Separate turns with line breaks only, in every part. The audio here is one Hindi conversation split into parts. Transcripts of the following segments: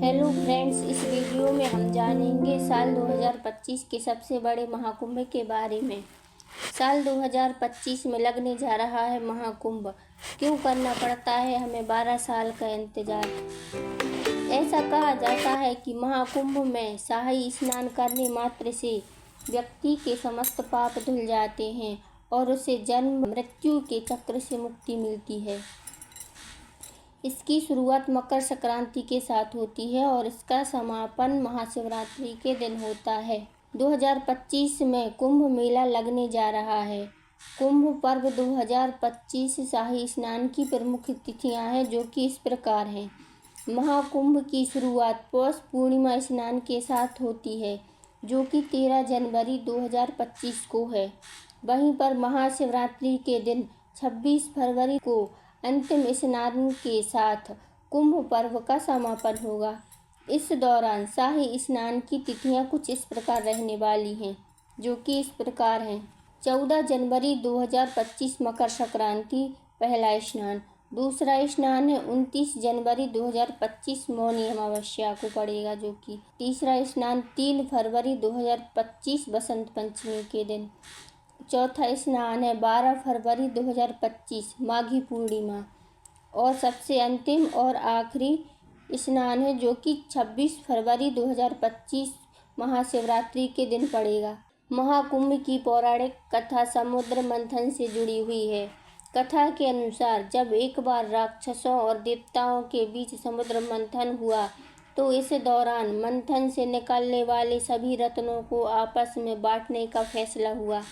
हेलो फ्रेंड्स, इस वीडियो में हम जानेंगे साल 2025 के सबसे बड़े महाकुंभ के बारे में। साल 2025 में लगने जा रहा है महाकुंभ। क्यों करना पड़ता है हमें 12 साल का इंतजार। ऐसा कहा जाता है कि महाकुंभ में शाही स्नान करने मात्र से व्यक्ति के समस्त पाप धुल जाते हैं और उसे जन्म मृत्यु के चक्र से मुक्ति मिलती है। इसकी शुरुआत मकर संक्रांति के साथ होती है और इसका समापन महाशिवरात्रि के दिन होता है। 2025 में कुंभ मेला लगने जा रहा है। कुंभ पर्व 2025 शाही स्नान की प्रमुख तिथियां हैं, जो कि इस प्रकार हैं। महाकुंभ की शुरुआत पौष पूर्णिमा स्नान के साथ होती है, जो कि 13 जनवरी 2025 को है। वहीं पर महाशिवरात्रि के दिन 26 फरवरी को अंतिम स्नान के साथ कुंभ पर्व का समापन होगा। इस दौरान शाही स्नान की तिथियां कुछ इस प्रकार रहने वाली हैं, जो कि इस प्रकार हैं। 14 जनवरी 2025 मकर संक्रांति पहला स्नान। दूसरा स्नान है 29 जनवरी 2025 मौनी अमावस्या को पड़ेगा, जो कि तीसरा स्नान 3 फरवरी 2025 बसंत पंचमी के दिन। चौथा स्नान है 12 फरवरी 2025 माघी पूर्णिमा। और सबसे अंतिम और आखिरी स्नान है, जो कि 26 फरवरी 2025 महाशिवरात्रि के दिन पड़ेगा। महाकुंभ की पौराणिक कथा समुद्र मंथन से जुड़ी हुई है। कथा के अनुसार जब एक बार राक्षसों और देवताओं के बीच समुद्र मंथन हुआ, तो इस दौरान मंथन से निकलने वाले सभी रत्नों को आपस में बांटने का फैसला हुआ।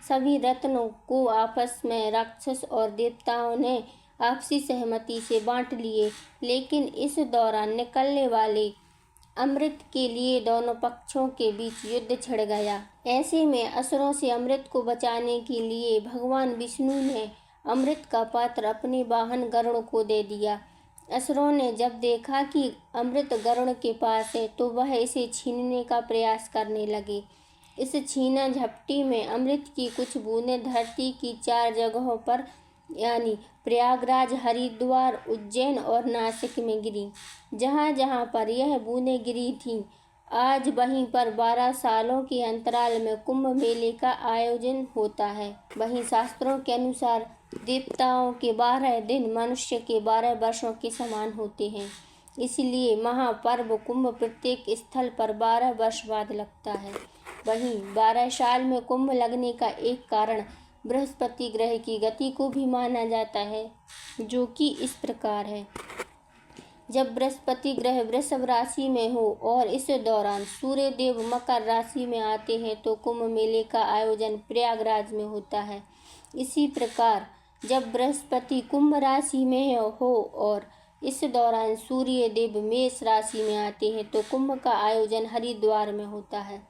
सभी रत्नों को आपस में राक्षस और देवताओं ने आपसी सहमति से बांट लिए, लेकिन इस दौरान निकलने वाले अमृत के लिए दोनों पक्षों के बीच युद्ध छिड़ गया। ऐसे में असुरों से अमृत को बचाने के लिए भगवान विष्णु ने अमृत का पात्र अपने वाहन गरुड़ को दे दिया। असुरों ने जब देखा कि अमृत गरुड़ के पास है, तो वह इसे छीनने का प्रयास करने लगे। इस छीना झपटी में अमृत की कुछ बूंदें धरती की 4 जगहों पर यानी प्रयागराज, हरिद्वार, उज्जैन और नासिक में गिरी। जहाँ जहाँ पर यह बूंदें गिरी थीं, आज वहीं पर 12 सालों के अंतराल में कुंभ मेले का आयोजन होता है। वहीं शास्त्रों के अनुसार देवताओं के 12 दिन मनुष्य के 12 वर्षों के समान होते हैं। इसलिए महापर्व कुंभ प्रत्येक स्थल पर 12 वर्ष बाद लगता है। वहीं 12 साल में कुंभ लगने का एक कारण बृहस्पति ग्रह की गति को भी माना जाता है, जो कि इस प्रकार है। जब बृहस्पति ग्रह वृषभ राशि में हो और इस दौरान सूर्य देव मकर राशि में आते हैं, तो कुंभ मेले का आयोजन प्रयागराज में होता है। इसी प्रकार जब बृहस्पति कुंभ राशि में हो और इस दौरान सूर्य देव मेष राशि में आते हैं, तो कुंभ का आयोजन हरिद्वार में होता है।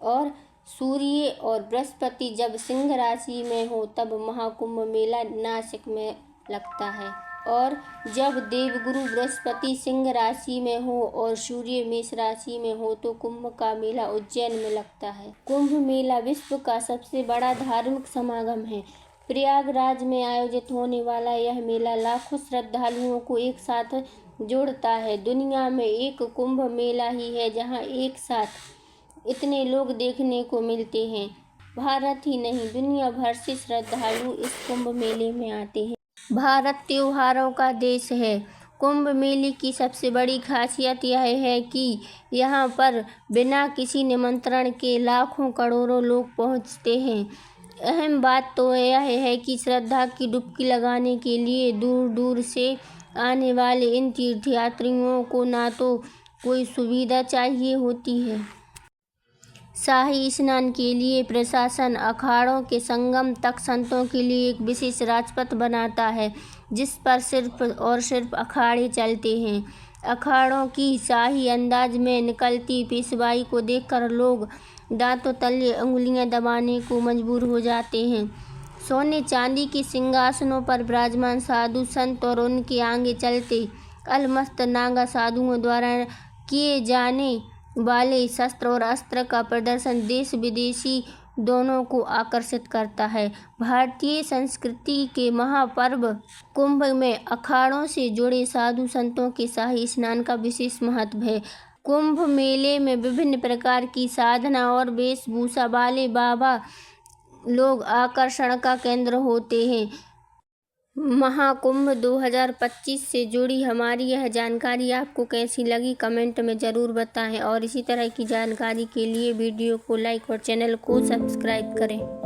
और सूर्य और बृहस्पति जब सिंह राशि में हो, तब महाकुंभ मेला नासिक में लगता है। और जब देवगुरु बृहस्पति सिंह राशि में हो और सूर्य मेष राशि में हो, तो कुंभ का मेला उज्जैन में लगता है। कुंभ मेला विश्व का सबसे बड़ा धार्मिक समागम है। प्रयागराज में आयोजित होने वाला यह मेला लाखों श्रद्धालुओं को एक साथ जोड़ता है। दुनिया में एक कुंभ मेला ही है जहां एक साथ इतने लोग देखने को मिलते हैं। भारत ही नहीं, दुनिया भर से श्रद्धालु इस कुंभ मेले में आते हैं। भारत त्योहारों का देश है। कुंभ मेले की सबसे बड़ी खासियत यह है कि यहाँ पर बिना किसी निमंत्रण के लाखों करोड़ों लोग पहुँचते हैं। अहम बात तो यह है कि श्रद्धा की डुबकी लगाने के लिए दूर दूर से आने वाले इन तीर्थयात्रियों को ना तो कोई सुविधा चाहिए होती है। शाही स्नान के लिए प्रशासन अखाड़ों के संगम तक संतों के लिए एक विशेष राजपथ बनाता है, जिस पर सिर्फ और सिर्फ अखाड़े चलते हैं। अखाड़ों की शाही अंदाज में निकलती पेशवाई को देखकर लोग दांतों तले उंगलियां दबाने को मजबूर हो जाते हैं। सोने चांदी के सिंहासनों पर विराजमान साधु संत और उनके आगे चलते अलमस्त नागा साधुओं द्वारा किए जाने वाले शस्त्र और अस्त्र का प्रदर्शन देश विदेशी दोनों को आकर्षित करता है। भारतीय संस्कृति के महापर्व कुंभ में अखाड़ों से जुड़े साधु संतों के शाही स्नान का विशेष महत्व है। कुंभ मेले में विभिन्न प्रकार की साधना और वेशभूषा वाले बाबा लोग आकर्षण का केंद्र होते हैं। महाकुंभ 2025 से जुड़ी हमारी यह जानकारी आपको कैसी लगी कमेंट में ज़रूर बताएं और इसी तरह की जानकारी के लिए वीडियो को लाइक और चैनल को सब्सक्राइब करें।